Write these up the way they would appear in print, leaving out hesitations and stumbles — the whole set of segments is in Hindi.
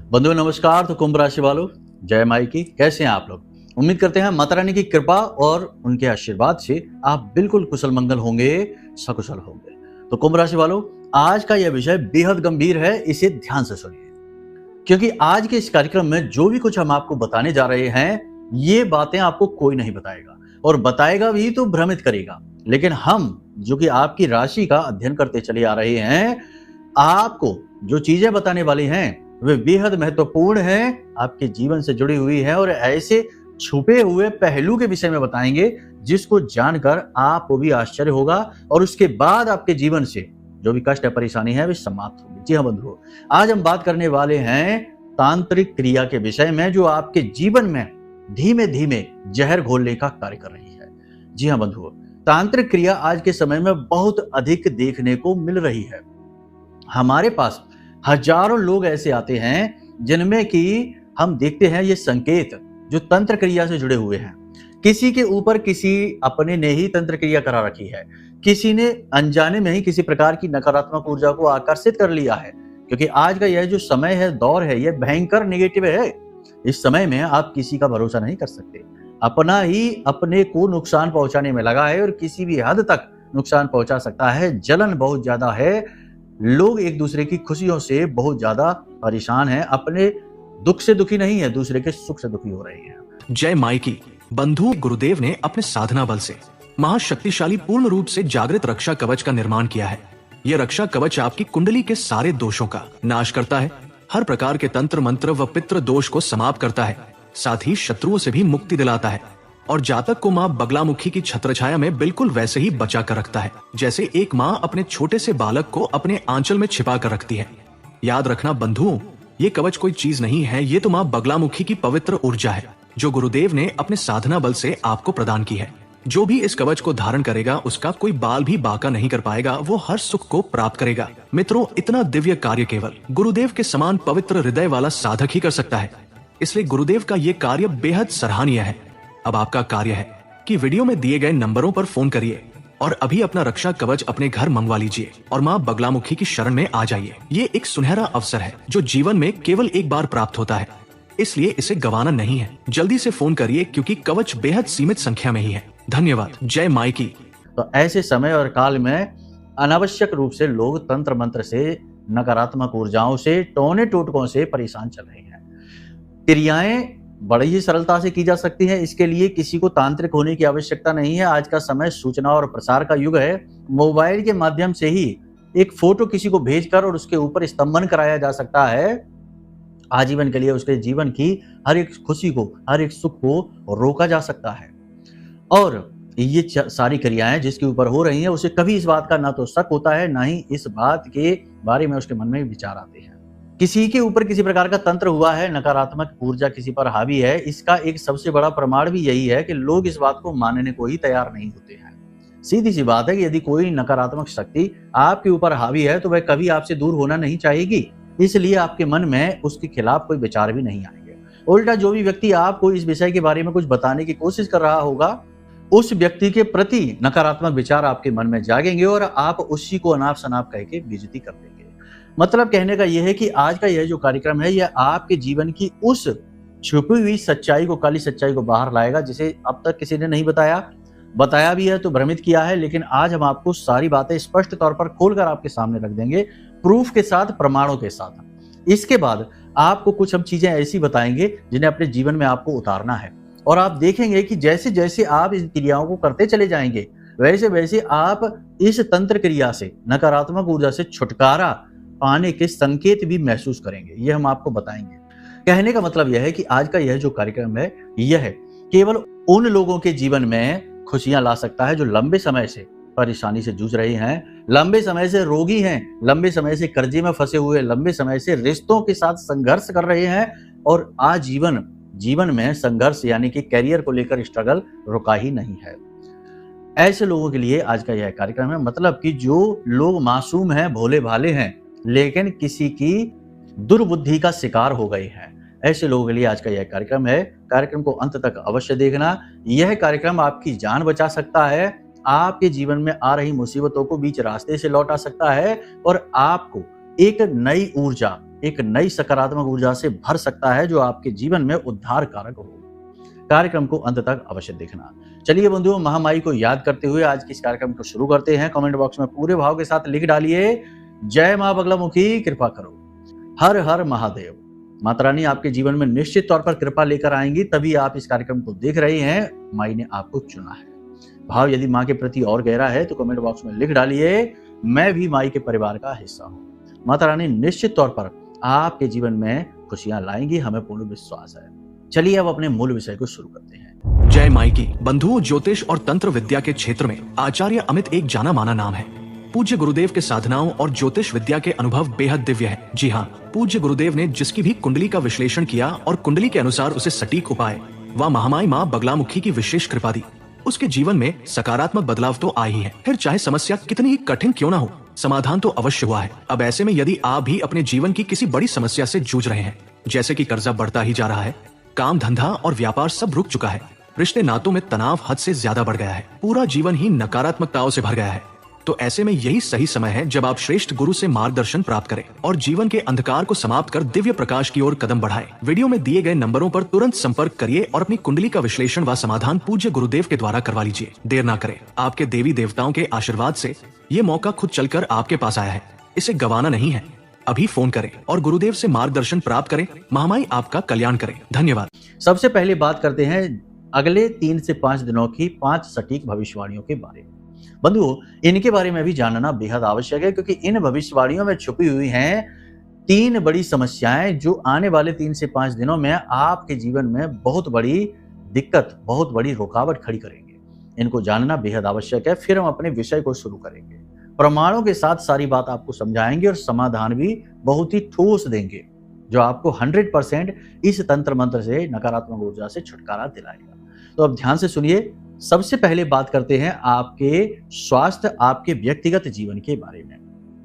बंधुओं नमस्कार। तो कुंभ राशि वालों, जय माई की। कैसे हैं आप लोग? उम्मीद करते हैं माता रानी की कृपा और उनके आशीर्वाद से आप बिल्कुल कुशल मंगल होंगे, सकुशल होंगे। तो कुंभ राशि वालों, आज का यह विषय बेहद गंभीर है, इसे ध्यान से सुनिए, क्योंकि आज के इस कार्यक्रम में जो भी कुछ हम आपको बताने जा रहे हैं, ये बातें आपको कोई नहीं बताएगा, और बताएगा भी तो भ्रमित करेगा। लेकिन हम जो कि आपकी राशि का अध्ययन करते चले आ रहे हैं, आपको जो चीजें बताने वाली हैं वे बेहद महत्वपूर्ण हैं, आपके जीवन से जुड़ी हुई है, और ऐसे छुपे हुए पहलू के विषय में बताएंगे जिसको जानकर आपको भी आश्चर्य होगा, और उसके बाद आपके जीवन से जो भी कष्ट है, परेशानी है, वे समाप्त होगी। जी हाँ बंधुओं, आज हम बात करने वाले हैं तांत्रिक क्रिया के विषय में, जो आपके जीवन में धीमे धीमे जहर घोलने का कार्य कर रही है। जी हाँ बंधुओं, तांत्रिक क्रिया आज के समय में बहुत अधिक देखने को मिल रही है। हमारे पास हजारों लोग ऐसे आते हैं जिनमें कि हम देखते हैं ये संकेत जो तंत्र क्रिया से जुड़े हुए हैं। किसी के ऊपर किसी अपने ने ही तंत्र क्रिया करा रखी है, किसी ने अनजाने में ही किसी प्रकार की नकारात्मक ऊर्जा को आकर्षित कर लिया है, क्योंकि आज का यह जो समय है, दौर है, यह भयंकर नेगेटिव है। इस समय में आप किसी का भरोसा नहीं कर सकते। अपना ही अपने को नुकसान पहुंचाने में लगा है, और किसी भी हद तक नुकसान पहुंचा सकता है। जलन बहुत ज्यादा है, लोग एक दूसरे की खुशियों से बहुत ज्यादा परेशान हैं, अपने दुख से दुखी नहीं है, दूसरे के सुख से दुखी हो रहे हैं। जय माई की। बंधु गुरुदेव ने अपने साधना बल से महाशक्तिशाली पूर्ण रूप से जागृत रक्षा कवच का निर्माण किया है। यह रक्षा कवच आपकी कुंडली के सारे दोषों का नाश करता है, हर प्रकार के तंत्र मंत्र व पितृ दोष को समाप्त करता है, साथ ही शत्रुओं से भी मुक्ति दिलाता है, और जातक को माँ बगलामुखी की छत्रछाया में बिल्कुल वैसे ही बचा कर रखता है, जैसे एक माँ अपने छोटे से बालक को अपने आंचल में छिपा कर रखती है। याद रखना बंधुओं, ये कवच कोई चीज नहीं है, ये तो माँ बगलामुखी की पवित्र ऊर्जा है, जो गुरुदेव ने अपने साधना बल से आपको प्रदान की है। जो भी इस कवच को धारण करेगा, उसका कोई बाल भी बाका नहीं कर पाएगा, वो हर सुख को प्राप्त करेगा। मित्रों, इतना दिव्य कार्य केवल गुरुदेव के समान पवित्र हृदय वाला साधक ही कर सकता है, इसलिए गुरुदेव का ये कार्य बेहद सराहनीय है। अब आपका कार्य है कि वीडियो में दिए गए नंबरों पर फोन करिए और अभी अपना रक्षा कवच अपने घर मंगवा लीजिए और माँ बगलामुखी की शरण में आ जाइए। ये एक सुनहरा अवसर है जो जीवन में केवल एक बार प्राप्त होता है, इसलिए इसे गंवाना नहीं है। जल्दी से फोन करिए, क्योंकि कवच बेहद सीमित संख्या में ही है। धन्यवाद। जय माई की। तो ऐसे समय और काल में अनावश्यक रूप से लोग तंत्र मंत्र से, नकारात्मक ऊर्जाओं से, टोने टोटकों से परेशान चल रहे हैं। क्रियाएं बड़ी ही सरलता से की जा सकती है, इसके लिए किसी को तांत्रिक होने की आवश्यकता नहीं है। आज का समय सूचना और प्रसार का युग है। मोबाइल के माध्यम से ही एक फोटो किसी को भेजकर और उसके ऊपर स्तंभन कराया जा सकता है। आजीवन के लिए उसके जीवन की हर एक खुशी को, हर एक सुख को रोका जा सकता है। और ये सारी क्रियाएं जिसके ऊपर हो रही हैं, उसे कभी इस बात का ना तो शक होता है, ना ही इस बात के बारे में उसके मन में विचार आते हैं। किसी के ऊपर किसी प्रकार का तंत्र हुआ है, नकारात्मक ऊर्जा किसी पर हावी है, इसका एक सबसे बड़ा प्रमाण भी यही है कि लोग इस बात को मानने को ही तैयार नहीं होते हैं। सीधी सी बात है कि यदि कोई नकारात्मक शक्ति आपके ऊपर हावी है, तो वह कभी आपसे दूर होना नहीं चाहेगी, इसलिए आपके मन में उसके खिलाफ कोई विचार भी नहीं आएंगे। उल्टा जो भी व्यक्ति आपको इस विषय के बारे में कुछ बताने की कोशिश कर रहा होगा, उस व्यक्ति के प्रति नकारात्मक विचार आपके मन में जागेंगे और आप उसी को अनाप शनाप कह के बेइज्जती कर देंगे। मतलब कहने का यह है कि आज का यह जो कार्यक्रम है, यह आपके जीवन की उस छुपी हुई सच्चाई को, काली सच्चाई को बाहर लाएगा, जिसे अब तक किसी ने नहीं बताया भी है तो भ्रमित किया है। लेकिन आज हम आपको सारी बातें स्पष्ट तौर पर खोलकर आपके सामने रख देंगे, प्रूफ के साथ, प्रमाणों के साथ। इसके बाद आपको कुछ हम चीजें ऐसी बताएंगे जिन्हें अपने जीवन में आपको उतारना है, और आप देखेंगे कि जैसे जैसे आप इन क्रियाओं को करते चले जाएंगे, वैसे वैसे आप इस तंत्र क्रिया से, नकारात्मक ऊर्जा से छुटकारा पाने के संकेत भी महसूस करेंगे। यह हम आपको बताएंगे। कहने का मतलब यह है कि आज का यह जो कार्यक्रम है, यह केवल उन लोगों के जीवन में खुशियां ला सकता है जो लंबे समय से परेशानी से जूझ रहे हैं, लंबे समय से रोगी हैं, लंबे समय से कर्जे में फंसे हुए, लंबे समय से रिश्तों के साथ संघर्ष कर रहे हैं, और आजीवन जीवन में संघर्ष यानी कि कैरियर को लेकर स्ट्रगल रुका ही नहीं है। ऐसे लोगों के लिए आज का यह कार्यक्रम है। मतलब कि जो लोग मासूम हैं, भोले भाले हैं, लेकिन किसी की दुर्बुद्धि का शिकार हो गए हैं, ऐसे लोगों के लिए आज का यह कार्यक्रम है। कार्यक्रम को अंत तक अवश्य देखना। यह कार्यक्रम आपकी जान बचा सकता है, आपके जीवन में आ रही मुसीबतों को बीच रास्ते से लौटा सकता है, और आपको एक नई ऊर्जा, एक नई सकारात्मक ऊर्जा से भर सकता है जो आपके जीवन में उद्धार कारक हो। कार्यक्रम को अंत तक अवश्य देखना। चलिए बंधुओं, महामाई को याद करते हुए आज के इस कार्यक्रम को शुरू करते हैं। कमेंट बॉक्स में पूरे भाव के साथ लिख डालिए, जय मां बगलामुखी, कृपा करो। हर हर महादेव। माता रानी आपके जीवन में निश्चित तौर पर कृपा लेकर आएंगी, तभी आप इस कार्यक्रम को देख रहे हैं। माई ने आपको चुना है। भाव यदि माँ के प्रति और गहरा है तो कमेंट बॉक्स में लिख डालिए, मैं भी माई के परिवार का हिस्सा हूँ। माता रानी निश्चित तौर पर आपके जीवन में खुशियां लाएंगी, हमें पूर्ण विश्वास है। चलिए अब अपने मूल विषय को शुरू करते हैं। जय माई की। बंधुओं, ज्योतिष और तंत्र विद्या के क्षेत्र में आचार्य अमित एक जाना माना नाम है। पूज्य गुरुदेव के साधनाओं और ज्योतिष विद्या के अनुभव बेहद दिव्य है। जी हाँ, पूज्य गुरुदेव ने जिसकी भी कुंडली का विश्लेषण किया और कुंडली के अनुसार उसे सटीक उपाय व महामाई माँ बगलामुखी की विशेष कृपा दी, उसके जीवन में सकारात्मक बदलाव तो आए ही है। फिर चाहे समस्या कितनी ही कठिन क्यों ना हो, समाधान तो अवश्य हुआ है। अब ऐसे में यदि आप भी अपने जीवन की किसी बड़ी समस्या से जूझ रहे हैं, जैसे कि कर्जा बढ़ता ही जा रहा है, काम धंधा और व्यापार सब रुक चुका है, रिश्ते नातों में तनाव हद से ज्यादा बढ़ गया है, पूरा जीवन ही नकारात्मकताओं से भर गया है, तो ऐसे में यही सही समय है जब आप श्रेष्ठ गुरु से मार्गदर्शन प्राप्त करें और जीवन के अंधकार को समाप्त कर दिव्य प्रकाश की ओर कदम बढ़ाएं। वीडियो में दिए गए नंबरों पर तुरंत संपर्क करिए और अपनी कुंडली का विश्लेषण व समाधान पूज्य गुरुदेव के द्वारा करवा लीजिए। देर ना करें, आपके देवी देवताओं के आशीर्वाद से ये मौका खुद चलकर आपके पास आया है, इसे गंवाना नहीं है। अभी फोन करें और गुरुदेव से मार्गदर्शन प्राप्त करें। महामाई आपका कल्याण करें। धन्यवाद। सबसे पहले बात करते हैं अगले 3 से 5 दिनों की 5 सटीक भविष्यवाणियों के बारे में। बंधुओं, इनके बारे में भी जानना बेहद आवश्यक है, क्योंकि इन भविष्यवाणियों में छुपी हुई हैं 3 बड़ी समस्याएं जो आने वाले 3 से 5 दिनों में आपके जीवन में बहुत बड़ी दिक्कत, बहुत बड़ी रुकावट खड़ी करेंगे। इनको जानना बेहद आवश्यक है। फिर हम अपने विषय को शुरू करेंगे, प्रमाणों के साथ सारी बात आपको समझाएंगे और समाधान भी बहुत ही ठोस देंगे, जो आपको 100% इस तंत्र मंत्र से, नकारात्मक ऊर्जा से छुटकारा दिलाएगा। तो अब ध्यान से सुनिए। सबसे पहले बात करते हैं आपके स्वास्थ्य, आपके व्यक्तिगत जीवन के बारे में।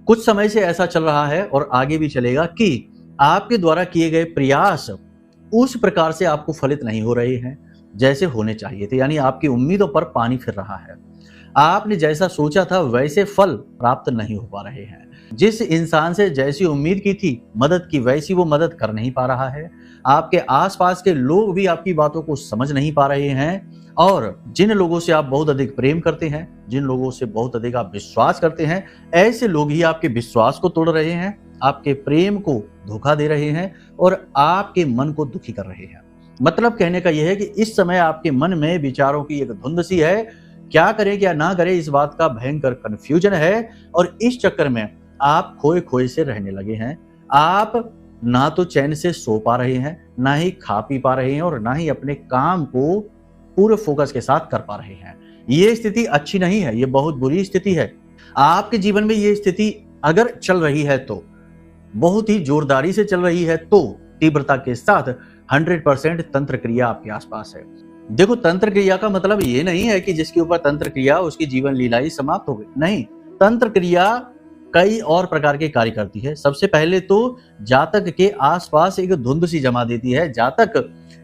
कुछ समय से ऐसा चल रहा है और आगे भी चलेगा कि आपके द्वारा किए गए प्रयास उस प्रकार से आपको फलित नहीं हो रहे हैं जैसे होने चाहिए थे, यानी आपकी उम्मीदों पर पानी फिर रहा है। आपने जैसा सोचा था वैसे फल प्राप्त नहीं हो पा रहे हैं। जिस इंसान से जैसी उम्मीद की थी मदद की, वैसी वो मदद कर नहीं पा रहा है। आपके आसपास के लोग भी आपकी बातों को समझ नहीं पा रहे हैं, और जिन लोगों से आप बहुत अधिक प्रेम करते हैं, जिन लोगों से बहुत अधिक आप विश्वास करते हैं, ऐसे लोग ही आपके विश्वास को तोड़ रहे हैं, आपके प्रेम को धोखा दे रहे हैं और आपके मन को दुखी कर रहे हैं। मतलब कहने का यह है कि इस समय आपके मन में विचारों की एक धुंध सी है। क्या करें क्या ना करें, इस बात का भयंकर कंफ्यूजन है, और इस चक्कर में आप खोए खोए से रहने लगे हैं। आप ना तो चैन से सो पा रहे हैं, ना ही खा पी पा रहे हैं, और ना ही अपने काम को पूरे फोकस के साथ कर पा रहे हैं। ये स्थिति अच्छी नहीं है, ये बहुत बुरी स्थिति है। आपके जीवन में ये स्थिति अगर चल रही है तो बहुत ही जोरदारी से चल रही है, तो तीव्रता के साथ 100% तंत्र क्रिया आपके आसपास है। देखो, तंत्र क्रिया का मतलब ये नहीं है कि जिसके ऊपर तंत्र क्रिया उसकी जीवन लीला ही समाप्त हो गई। नहीं, तंत्र क्रिया कई और प्रकार के कार्य करती है। सबसे पहले तो जातक के आसपास एक धुंध सी जमा देती है। जातक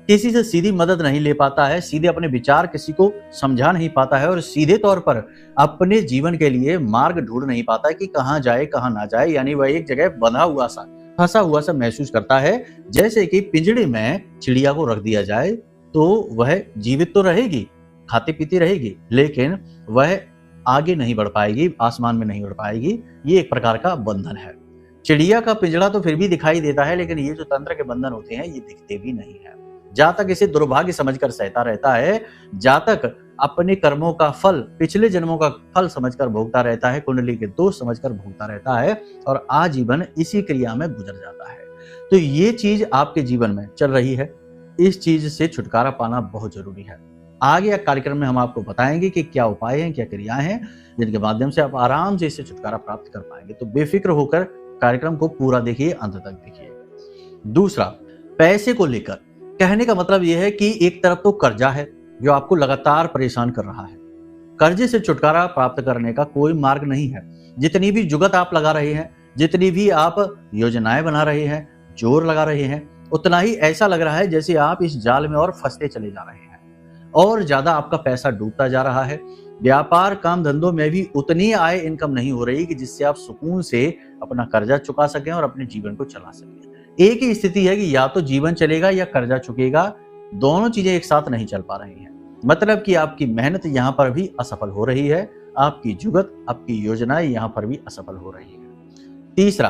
किसी से सीधी मदद नहीं ले पाता है, सीधे अपने विचार किसी को समझा नहीं पाता है, और सीधे तौर पर अपने जीवन के लिए मार्ग ढूंढ नहीं पाता है कि कहाँ जाए कहाँ ना जाए। यानी वह एक जगह बंधा हुआ सा, फंसा हुआ सा महसूस करता है। जैसे कि पिंजड़े में चिड़िया को रख दिया जाए तो वह जीवित तो रहेगी, खाती पीती रहेगी, लेकिन वह आगे नहीं बढ़ पाएगी, आसमान में नहीं बढ़ पाएगी। ये एक प्रकार का बंधन है। चिड़िया का पिंजड़ा तो फिर भी दिखाई देता है, लेकिन ये जो तंत्र के बंधन होते हैं ये दिखते भी नहीं है। जातक इसे दुर्भाग्य समझकर सहता रहता है। जातक अपने कर्मों का फल, पिछले जन्मों का फल समझकर भोगता रहता है, कुंडली के दोष समझकर भोगता रहता है, और आजीवन इसी क्रिया में गुजर जाता है। तो ये चीज आपके जीवन में चल रही है। इस चीज से छुटकारा पाना बहुत जरूरी है। आगे कार्यक्रम में हम आपको बताएंगे कि क्या उपाय हैं, क्या क्रियाएं हैं, जिनके माध्यम से आप आराम से इससे छुटकारा प्राप्त कर पाएंगे। तो बेफिक्र होकर कार्यक्रम को पूरा देखिए, अंत तक देखिए। दूसरा, पैसे को लेकर कहने का मतलब यह है कि एक तरफ तो कर्जा है जो आपको लगातार परेशान कर रहा है। कर्जे से छुटकारा प्राप्त करने का कोई मार्ग नहीं है। जितनी भी जुगत आप लगा रहे हैं, जितनी भी आप योजनाएं बना रहे हैं, जोर लगा रहे हैं, उतना ही ऐसा लग रहा है जैसे आप इस जाल में और फंसते चले जा रहे हैं, और ज्यादा आपका पैसा डूबता जा रहा है। व्यापार काम धंधों में भी उतनी आय इनकम नहीं हो रही कि जिससे आप सुकून से अपना कर्जा चुका सकें और अपने जीवन को चला सकें। एक ही स्थिति है कि या तो जीवन चलेगा या कर्जा चुकेगा, दोनों चीजें एक साथ नहीं चल पा रही हैं। मतलब कि आपकी मेहनत यहाँ पर भी असफल हो रही है, आपकी जुगत, आपकी योजनाएं यहाँ पर भी असफल हो रही है। तीसरा,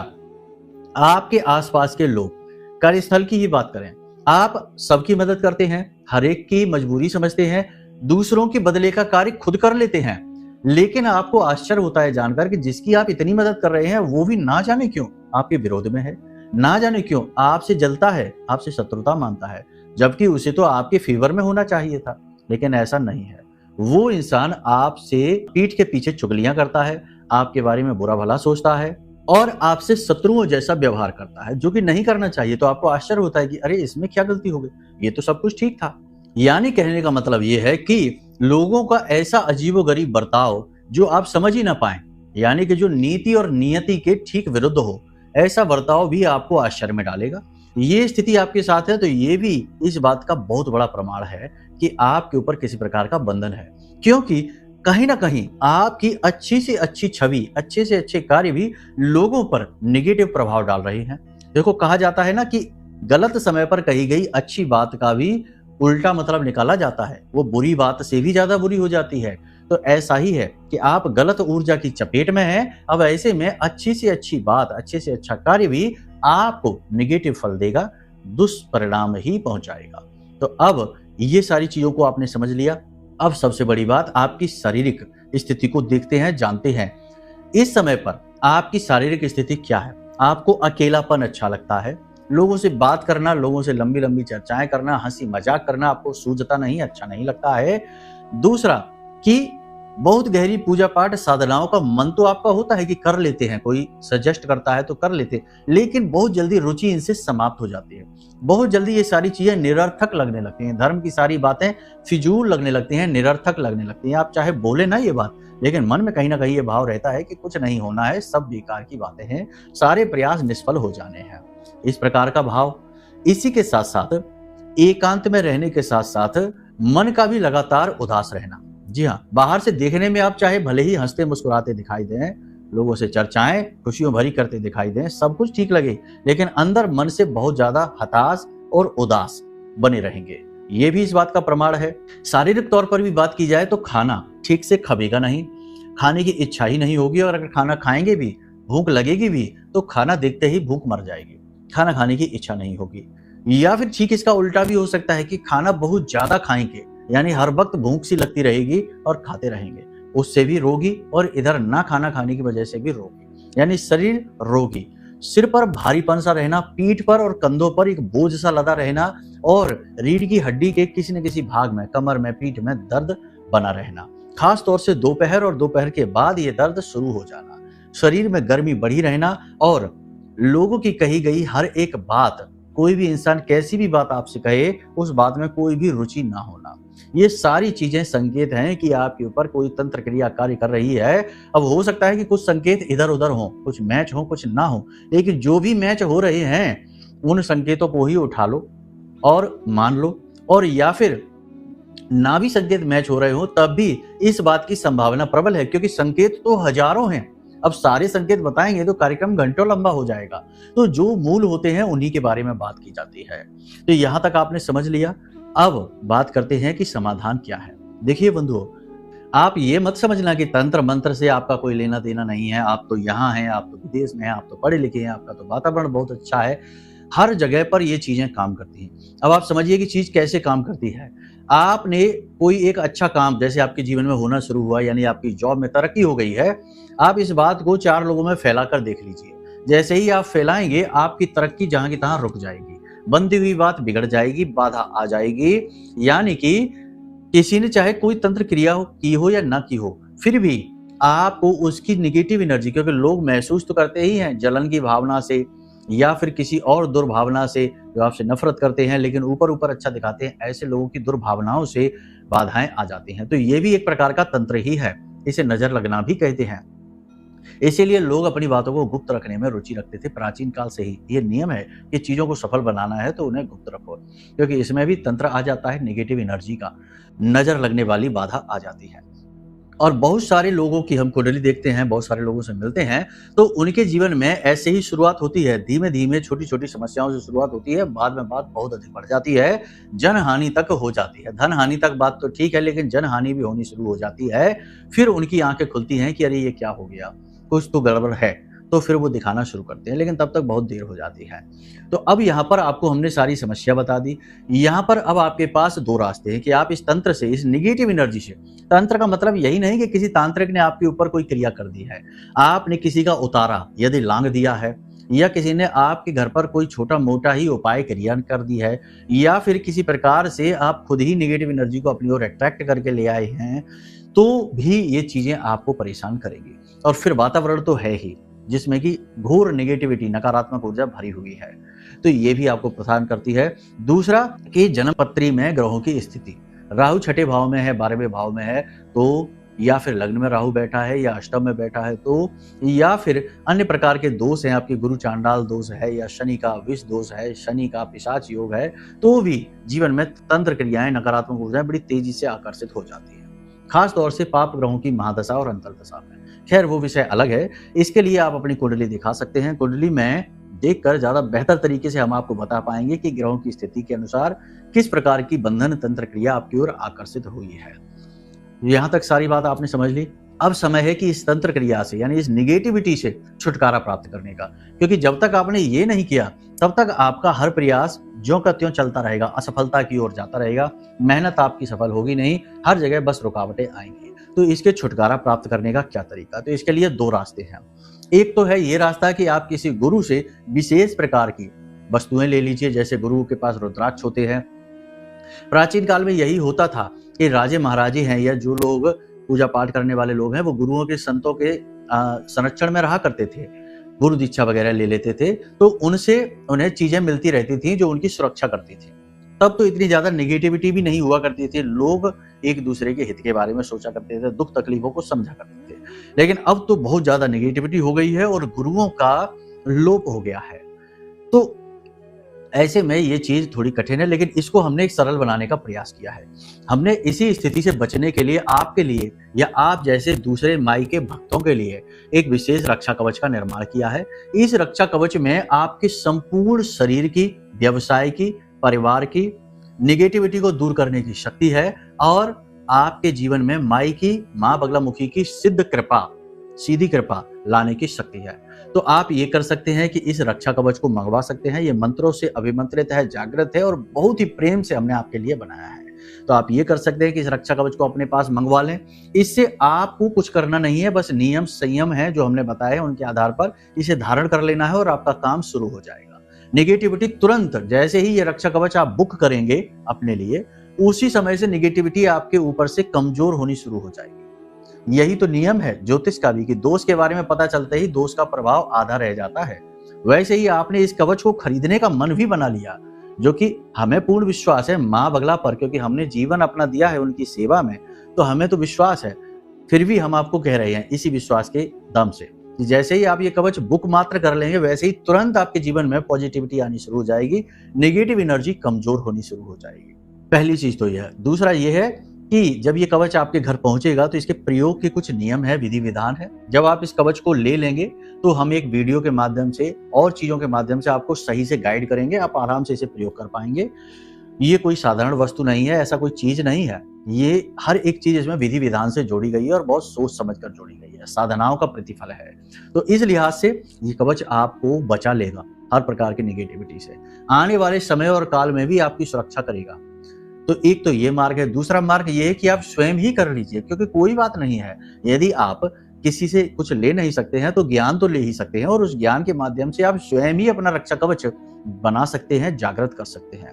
आपके आसपास के लोग, कार्यस्थल की ही बात करें, आप सबकी मदद करते हैं, हर एक की मजबूरी समझते हैं, दूसरों के बदले का कार्य खुद कर लेते हैं, लेकिन आपको आश्चर्य होता है जानकर कि जिसकी आप इतनी मदद कर रहे हैं वो भी ना जाने क्यों आपके विरोध में है, ना जाने क्यों आपसे जलता है, आपसे शत्रुता मानता है, जबकि उसे तो आपके फेवर में होना चाहिए था। लेकिन ऐसा नहीं है। वो इंसान आपसे पीठ के पीछे चुगलियां करता है, आपके बारे में बुरा भला सोचता है और आपसे शत्रुओं जैसा व्यवहार करता है, जो कि नहीं करना चाहिए। तो आपको आश्चर्य होता है कि अरे इसमें क्या गलती हो गई, ये तो सब कुछ ठीक था। यानी कहने का मतलब ये है कि लोगों का ऐसा अजीबोगरीब बर्ताव जो आप समझ ही ना पाए, यानी कि जो नीति और नियति के ठीक विरुद्ध हो, ऐसा बर्ताव भी आपको आश्चर्य में डालेगा। ये स्थिति आपके साथ है तो ये भी इस बात का बहुत बड़ा प्रमाण है कि आपके ऊपर किसी प्रकार का बंधन है, क्योंकि कहीं ना कहीं आपकी अच्छी से अच्छी छवि, अच्छे से अच्छे कार्य भी लोगों पर नेगेटिव प्रभाव डाल रहे हैं। देखो, कहा जाता है ना कि गलत समय पर कही गई अच्छी बात का भी उल्टा मतलब निकाला जाता है, वो बुरी बात से भी ज्यादा बुरी हो जाती है। तो ऐसा ही है कि आप गलत ऊर्जा की चपेट में हैं, अब ऐसे में अच्छी से अच्छी बात, अच्छे से अच्छा कार्य भी आपको नेगेटिव फल देगा, दुष्परिणाम ही पहुंचाएगा। तो अब ये सारी चीजों को आपने समझ लिया। अब सबसे बड़ी बात, आपकी शारीरिक स्थिति को देखते हैं, जानते हैं इस समय पर आपकी शारीरिक स्थिति क्या है। आपको अकेलापन अच्छा लगता है, लोगों से बात करना, लोगों से लंबी लंबी चर्चाएं करना, हंसी मजाक करना आपको सूझता नहीं, अच्छा नहीं लगता है। दूसरा कि बहुत गहरी पूजा पाठ साधनाओं का मन तो आपका होता है कि कर लेते हैं, कोई सजेस्ट करता है तो कर लेते हैं, लेकिन बहुत जल्दी रुचि इनसे समाप्त हो जाती है। बहुत जल्दी ये सारी चीजें निरर्थक लगने लगती हैं, धर्म की सारी बातें फिजूल लगने लगती हैं, निरर्थक लगने लगती हैं। आप चाहे बोले ना ये बात, लेकिन मन में कहीं ना कहीं ये भाव रहता है कि कुछ नहीं होना है, सब बेकार की बातें हैं, सारे प्रयास निष्फल हो जाने हैं, इस प्रकार का भाव। इसी के साथ साथ एकांत में रहने के साथ साथ मन का भी लगातार उदास रहना। जी हाँ, बाहर से देखने में आप चाहे भले ही हंसते मुस्कुराते दिखाई दें, लोगों से चर्चाएं खुशियों भरी करते दिखाई दें, सब कुछ ठीक लगे, लेकिन अंदर मन से बहुत ज्यादा हताश और उदास बने रहेंगे, ये भी इस बात का प्रमाण है। शारीरिक तौर पर भी बात की जाए तो खाना ठीक से खबेगा नहीं, खाने की इच्छा ही नहीं होगी, और अगर खाना खाएंगे भी, भूख लगेगी भी, तो खाना देखते ही भूख मर जाएगी, खाना खाने की इच्छा नहीं होगी। या फिर ठीक इसका उल्टा भी हो सकता है कि खाना बहुत ज्यादा खाएंगे, यानी हर वक्त भूख सी लगती रहेगी और खाते रहेंगे, उससे भी रोगी, और इधर ना खाना खाने की वजह से भी रोगी, यानी शरीर रोगी। सिर पर भारीपन सा रहना, पीठ पर और कंधों पर एक बोझ सा लदा रहना, और रीढ़ की हड्डी के किसी न किसी भाग में, कमर में, पीठ में दर्द बना रहना, खास तौर से दोपहर और दोपहर के बाद ये दर्द शुरू हो जाना, शरीर में गर्मी बढ़ी रहना, और लोगों की कही गई हर एक बात, कोई भी इंसान कैसी भी बात आपसे कहे, उस बात में कोई भी रुचि ना होना, ये सारी चीजें संकेत हैं कि आपके ऊपर कोई तंत्र क्रिया कार्य कर रही है। अब हो सकता है कि कुछ संकेत इधर उधर हो, कुछ मैच हो, कुछ ना हो, लेकिन जो भी मैच हो रहे हैं उन संकेतों को ही उठा लो और मान लो, और या फिर ना भी संकेत मैच हो रहे हो तब भी इस बात की संभावना प्रबल है, क्योंकि संकेत तो हजारों हैं। अब सारे संकेत बताएंगे तो कार्यक्रम घंटों लंबा हो जाएगा, तो जो मूल होते हैं उन्हीं के बारे में बात की जाती है। तो यहां तक आपने समझ लिया। अब बात करते हैं कि समाधान क्या है। देखिए बंधुओं, आप ये मत समझना कि तंत्र मंत्र से आपका कोई लेना देना नहीं है, आप तो यहाँ हैं, आप तो विदेश में हैं, आप तो पढ़े लिखे हैं, आपका तो वातावरण बहुत अच्छा है, हर जगह पर ये चीजें काम करती हैं। अब आप समझिए कि चीज कैसे काम करती है। आपने कोई एक अच्छा काम जैसे आपके जीवन में होना शुरू हुआ, यानी आपकी जॉब में तरक्की हो गई है, आप इस बात को 4 लोगों में फैलाकर देख लीजिए। जैसे ही आप फैलाएंगे, आपकी तरक्की जहां की तहां रुक जाएगी, बनती हुई बात बिगड़ जाएगी, बाधा आ जाएगी। यानी कि किसी ने चाहे कोई तंत्र क्रिया की हो या ना की हो, फिर भी आपको उसकी निगेटिव एनर्जी, क्योंकि लोग महसूस तो करते ही हैं जलन की भावना से या फिर किसी और दुर्भावना से, जो आपसे नफरत करते हैं लेकिन ऊपर ऊपर अच्छा दिखाते हैं, ऐसे लोगों की दुर्भावनाओं से बाधाएं आ जाती हैं। तो ये भी एक प्रकार का तंत्र ही है, इसे नजर लगना भी कहते हैं। इसीलिए लोग अपनी बातों को गुप्त रखने में रुचि रखते थे प्राचीन काल से ही। ये नियम है कि चीजों को सफल बनाना है तो उन्हें गुप्त रखो, क्योंकि इसमें भी तंत्र आ जाता है, नेगेटिव एनर्जी का, नजर लगने वाली बाधा आ जाती है। और बहुत सारे लोगों की हम कुंडली देखते हैं, बहुत सारे लोगों से मिलते हैं, तो उनके जीवन में ऐसे ही शुरुआत होती है। धीमे-धीमे, छोटी-छोटी समस्याओं से शुरुआत होती है, बाद में बात बहुत अधिक बढ़ जाती है, जनहानि तक हो जाती है। धन-हानि तक बात तो ठीक है, लेकिन जनहानि भी होनी शुरू हो जाती है। फिर उनकी आँखें खुलती हैं कि अरे! ये क्या हो गया? कुछ तो गड़बड़ है। तो फिर वो दिखाना शुरू करते हैं, लेकिन तब तक बहुत देर हो जाती है। तो अब यहाँ पर आपको हमने सारी समस्या बता दी। यहाँ पर अब आपके पास 2 रास्ते हैं कि आप इस तंत्र से, इस नेगेटिव एनर्जी से, तंत्र का मतलब यही नहीं कि किसी तांत्रिक ने आपके ऊपर कोई क्रिया कर दी है। आपने किसी का उतारा, यदि लांघ दिया है, या किसी ने आपके घर पर कोई छोटा-मोटा ही उपाय क्रिया कर दी है, या फिर किसी प्रकार से आप खुद ही नेगेटिव एनर्जी को अपनी ओर अट्रैक्ट करके ले आए हैं, तो भी ये चीज़ें आपको परेशान करेंगी। और फिर वातावरण तो है ही, जिसमें कि घोर नेगेटिविटी, नकारात्मक ऊर्जा भरी हुई है, तो ये भी आपको प्रदान करती है। दूसरा कि जन्म पत्री में ग्रहों की स्थिति, राहु छठे भाव में है, 12वें भाव में है, तो या फिर लग्न में राहु बैठा है, या अष्टम में बैठा है, तो या फिर अन्य प्रकार के दोष हैं, आपके गुरु चांडाल दोष है, या शनि का विष दोष है, शनि का पिशाच योग है, तो भी जीवन में तंत्र क्रियाएं, नकारात्मक ऊर्जाएं बड़ी तेजी से आकर्षित हो जाती है, खास तौर से पाप ग्रहों की महादशा और अंतर्दशा में। खैर, वो विषय अलग है। इसके लिए आप अपनी कुंडली दिखा सकते हैं। कुंडली में देखकर ज़्यादा बेहतर तरीके से हम आपको बता पाएंगे कि ग्रहों की स्थिति के अनुसार किस प्रकार की बंधन तंत्र क्रिया आपकी ओर आकर्षित हुई है। यहाँ तक सारी बात आपने समझ ली। अब समय है कि इस तंत्र क्रिया से, यानी इस निगेटिविटी से छुटकारा प्राप्त करने का, क्योंकि जब तक आपने ये नहीं किया, तब तक आपका हर प्रयास ज्यों का त्यों चलता रहेगा, असफलता की ओर जाता रहेगा, मेहनत आपकी सफल होगी नहीं, हर जगह बस रुकावटें आएंगी। तो इसके छुटकारा प्राप्त करने का क्या तरीका? तो इसके लिए 2 रास्ते हैं। एक तो है ये रास्ता कि आप किसी गुरु से विशेष प्रकार की वस्तुएं ले लीजिए, जैसे गुरु के पास रुद्राक्ष होते हैं। प्राचीन काल में यही होता था कि राजे महाराजे हैं, या जो लोग पूजा पाठ करने वाले लोग हैं, वो गुरुओं के, संतों के संरक्षण में रहा करते थे, गुरु दीक्षा वगैरह ले लेते थे, तो उनसे उन्हें चीजें मिलती रहती थी जो उनकी सुरक्षा करती थी। तब तो इतनी ज्यादा नेगेटिविटी भी नहीं हुआ करती थी, लोग एक दूसरे के हित के बारे में सोचा करते थे, दुख तकलीफों को समझा करते थे। लेकिन अब तो बहुत ज्यादा नेगेटिविटी हो गई है और गुरुओं का लोप हो गया है। तो ऐसे में ये चीज थोड़ी कठिन है, लेकिन इसको हमने एक सरल बनाने का प्रयास किया है। हमने इसी स्थिति से बचने के लिए आपके लिए, या आप जैसे दूसरे माई के भक्तों के लिए, एक विशेष रक्षा कवच का निर्माण किया है। इस रक्षा कवच में आपके संपूर्ण शरीर की, व्यवसाय की, परिवार की निगेटिविटी को दूर करने की शक्ति है, और आपके जीवन में माई की, माँ बगलामुखी की सिद्ध कृपा, सीधी कृपा लाने की शक्ति है। तो आप ये कर सकते हैं कि इस रक्षा कवच को मंगवा सकते हैं। ये मंत्रों से अभिमंत्रित है, जागृत है, और बहुत ही प्रेम से हमने आपके लिए बनाया है। तो आप ये कर सकते हैं कि इस रक्षा कवच को अपने पास मंगवा लें। इससे आपको कुछ करना नहीं है, बस नियम संयम है जो हमने बताए हैं, उनके आधार पर इसे धारण कर लेना है और आपका काम शुरू हो जाएगा। नेगेटिविटी तुरंत, जैसे ही ये रक्षा कवच आप बुक करेंगे अपने लिए, उसी समय से नेगेटिविटी आपके ऊपर से कमजोर होनी शुरू हो जाएगी। यही तो नियम है ज्योतिष का भी, कि दोष के बारे में पता चलते ही दोष का प्रभाव आधा रह जाता है। वैसे ही आपने इस कवच को खरीदने का मन भी बना लिया, जो कि हमें पूर्ण विश्वास है माँ बगला पर, क्योंकि हमने जीवन अपना दिया है उनकी सेवा में, तो हमें तो विश्वास है। फिर भी हम आपको कह रहे हैं इसी विश्वास के दम से, जैसे ही आप ये कवच बुक मात्र कर लेंगे, वैसे ही तुरंत आपके जीवन में पॉजिटिविटी आनी शुरू हो जाएगी, नेगेटिव एनर्जी कमजोर होनी शुरू हो जाएगी। पहली चीज तो यह है। दूसरा ये है कि जब ये कवच आपके घर पहुंचेगा, तो इसके प्रयोग के कुछ नियम है, विधि विधान है। जब आप इस कवच को ले लेंगे, तो हम एक वीडियो के माध्यम से और चीजों के माध्यम से आपको सही से गाइड करेंगे, आप आराम से इसे प्रयोग कर पाएंगे। ये कोई साधारण वस्तु नहीं है, ऐसा कोई चीज नहीं है। ये हर एक चीज इसमें विधि विधान से जोड़ी गई है और बहुत सोच समझ कर जोड़ी गई है, साधनाओं का प्रतिफल है। तो इस लिहाज से ये कवच आपको बचा लेगा हर प्रकार की नेगेटिविटी से, आने वाले समय और काल में भी आपकी सुरक्षा करेगा। तो एक तो ये मार्ग है। दूसरा मार्ग ये है कि आप स्वयं ही कर लीजिए, क्योंकि कोई बात नहीं है, यदि आप किसी से कुछ ले नहीं सकते हैं तो ज्ञान तो ले ही सकते हैं, और उस ज्ञान के माध्यम से आप स्वयं ही अपना रक्षा कवच बना सकते हैं, जागृत कर सकते हैं।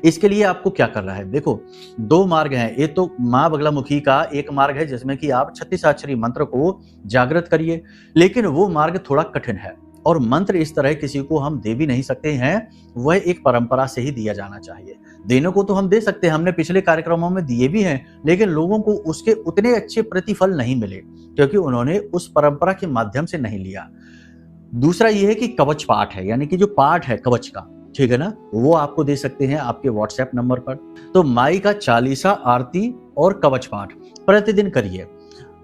इसके लिए आपको क्या करना है, देखो 2 मार्ग हैं। एक तो माँ बगलामुखी का एक मार्ग है, जिसमें कि आप 36 अक्षरी मंत्र को जागृत करिए, लेकिन वो मार्ग थोड़ा कठिन है, और मंत्र इस तरह किसी को हम दे भी नहीं सकते हैं, वह एक परंपरा से ही दिया जाना चाहिए। देने को तो हम दे सकते हैं, हमने पिछले कार्यक्रमों में दिए भी हैं, लेकिन लोगों को उसके उतने अच्छे प्रतिफल नहीं मिले, क्योंकि उन्होंने उस परंपरा के माध्यम से नहीं लिया। दूसरा ये है कि कवच पाठ है, यानी कि जो पाठ है कवच का, ठीक है ना, वो आपको दे सकते हैं आपके व्हाट्सएप नंबर पर। तो माई का 40 आरती और कवच पाठ प्रतिदिन करिए।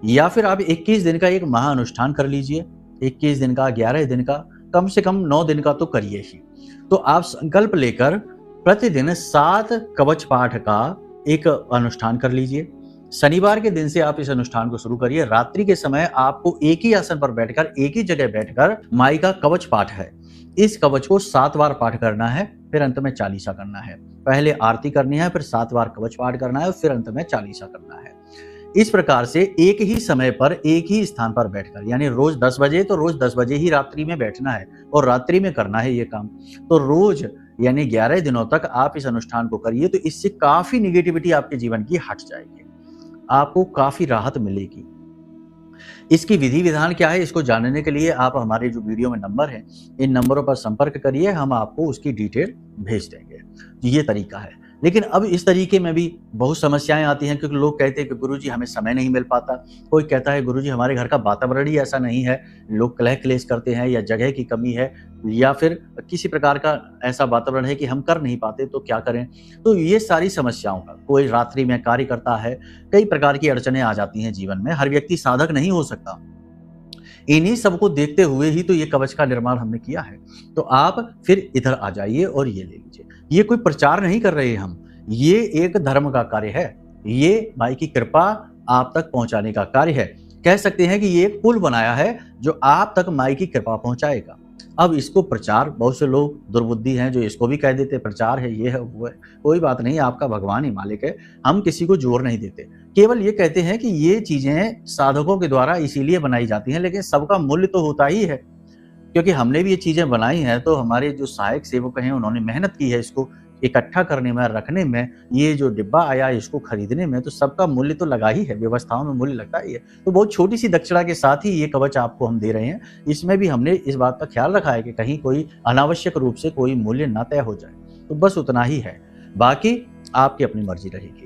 या फिर आप 21 दिन का एक महाअनुष्ठान कर लीजिए। 21 दिन का, 11 दिन का, कम से कम 9 दिन का तो करिए ही। तो आप संकल्प लेकर प्रतिदिन 7 कवच पाठ का एक अनुष्ठान कर लीजिए। शनिवार के दिन से आप इस अनुष्ठान को शुरू करिए। रात्रि के समय आपको एक ही आसन पर बैठकर, एक ही जगह बैठकर माई का कवच पाठ है, इस कवच को 7 बार पाठ करना है, फिर अंत में चालीसा करना है। पहले आरती करनी है, फिर 7 बार कवच पाठ करना है, फिर अंत में चालीसा करना है। इस प्रकार से एक ही समय पर एक ही स्थान पर बैठकर, यानी रोज 10 बजे तो रोज 10 बजे ही रात्रि में बैठना है और रात्रि में करना है ये काम। तो रोज यानी 11 दिनों तक आप इस अनुष्ठान को करिए, तो इससे काफी निगेटिविटी आपके जीवन की हट जाएगी, आपको काफी राहत मिलेगी। इसकी विधि विधान क्या है, इसको जानने के लिए आप हमारे जो वीडियो में नंबर है, इन नंबरों पर संपर्क करिए, हम आपको उसकी डिटेल भेज देंगे। ये तरीका है। लेकिन अब इस तरीके में भी बहुत समस्याएं आती हैं, क्योंकि लोग कहते हैं कि गुरुजी हमें समय नहीं मिल पाता। कोई कहता है गुरुजी हमारे घर का वातावरण ही ऐसा नहीं है, लोग कलह क्लेश करते हैं, या जगह की कमी है, या फिर किसी प्रकार का ऐसा वातावरण है कि हम कर नहीं पाते, तो क्या करें। तो ये सारी समस्याओं का, कोई रात्रि में कार्य करता है, कई प्रकार की अड़चनें आ जाती हैं जीवन में, हर व्यक्ति साधक नहीं हो सकता। इन्हीं सबको देखते हुए ही तो ये कवच का निर्माण हमने किया है। तो आप फिर इधर आ जाइए और ये ले लीजिए। ये कोई प्रचार नहीं कर रहे हम, ये एक धर्म का कार्य है, ये माई की कृपा आप तक पहुंचाने का कार्य है। कह सकते हैं कि ये एक पुल बनाया है जो आप तक माई की कृपा पहुंचाएगा। अब इसको प्रचार, बहुत से लोग दुर्बुद्धि हैं जो इसको भी कह देते प्रचार है, ये है वो है। कोई बात नहीं, आपका भगवान ही मालिक है, हम किसी को जोर नहीं देते। केवल ये कहते हैं कि ये चीजें साधकों के द्वारा इसीलिए बनाई जाती हैं, लेकिन सबका मूल्य तो होता ही है, क्योंकि हमने भी ये चीजें बनाई हैं, तो हमारे जो सहायक सेवक हैं उन्होंने मेहनत की है इसको इकट्ठा करने में, रखने में, ये जो डिब्बा आया इसको खरीदने में, तो सबका मूल्य तो लगा ही है, व्यवस्थाओं में मूल्य लगता ही है। तो बहुत छोटी सी दक्षिणा के साथ ही ये कवच आपको हम दे रहे हैं। इसमें भी हमने इस बात का ख्याल रखा है कि कहीं कोई अनावश्यक रूप से कोई मूल्य ना तय हो जाए, तो बस उतना ही है, बाकी आपकी अपनी मर्जी रहेगी।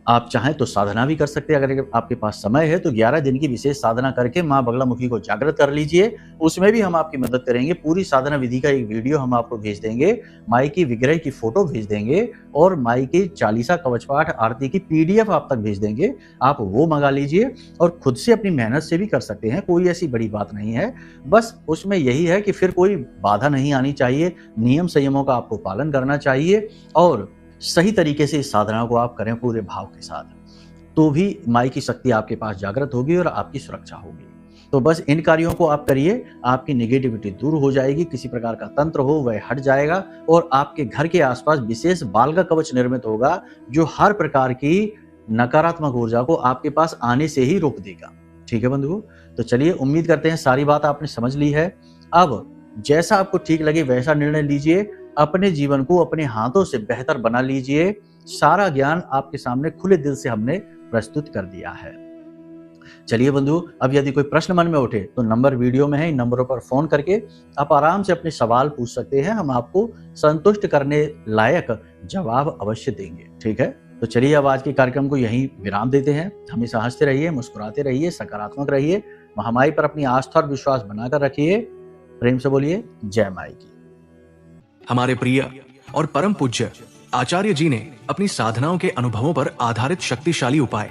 आप चाहें तो साधना भी कर सकते हैं, अगर आपके पास समय है तो 11 दिन की विशेष साधना करके माँ बगलामुखी को जागृत कर लीजिए, उसमें भी हम आपकी मदद करेंगे। पूरी साधना विधि का एक वीडियो हम आपको भेज देंगे, माई की विग्रह की फोटो भेज देंगे, और माई की चालीसा कवच पाठ आरती की PDF आप तक भेज देंगे। आप वो मंगा लीजिए और खुद से अपनी मेहनत से भी कर सकते हैं, कोई ऐसी बड़ी बात नहीं है। बस उसमें यही है कि फिर कोई बाधा नहीं आनी चाहिए, नियम संयमों का आपको पालन करना चाहिए, और सही तरीके से इस साधना को आप करें पूरे भाव के साथ, तो भी माई की शक्ति आपके पास जागृत होगी और आपकी सुरक्षा होगी। तो बस इन कार्यों को आप करिए, आपकी नेगेटिविटी दूर हो जाएगी, किसी प्रकार का तंत्र हो वह हट जाएगा, और आपके घर के आसपास विशेष बाल का कवच निर्मित होगा जो हर प्रकार की नकारात्मक ऊर्जा को आपके पास आने से ही रोक देगा। ठीक है बंधुओं, तो चलिए, उम्मीद करते हैं सारी बात आपने समझ ली है। अब जैसा आपको ठीक लगे वैसा निर्णय लीजिए, अपने जीवन को अपने हाथों से बेहतर बना लीजिए। सारा ज्ञान आपके सामने खुले दिल से हमने प्रस्तुत कर दिया है। चलिए बंधु, अब यदि कोई प्रश्न मन में उठे तो नंबर वीडियो में है, इन नंबरों पर फोन करके आप आराम से अपने सवाल पूछ सकते हैं, हम आपको संतुष्ट करने लायक जवाब अवश्य देंगे। ठीक है, तो चलिए अब आज के कार्यक्रम को यहीं विराम देते हैं। हमेशा हंसते रहिए, मुस्कुराते रहिए, सकारात्मक रहिए, महामाई पर अपनी आस्था और विश्वास बनाकर रखिए। प्रेम से बोलिए जय माई की। हमारे प्रिय और परम पूज्य आचार्य जी ने अपनी साधनाओं के अनुभवों पर आधारित शक्तिशाली उपाय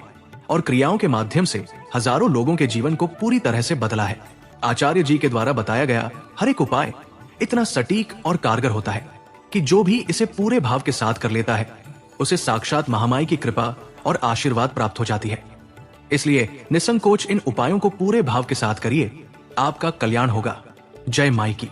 और क्रियाओं के माध्यम से हजारों लोगों के जीवन को पूरी तरह से बदला है। आचार्य जी के द्वारा बताया गया हर एक उपाय इतना सटीक और कारगर होता है कि जो भी इसे पूरे भाव के साथ कर लेता है, उसे साक्षात महामाई की कृपा और आशीर्वाद प्राप्त हो जाती है। इसलिए निसंकोच इन उपायों को पूरे भाव के साथ करिए, आपका कल्याण होगा। जय माई की।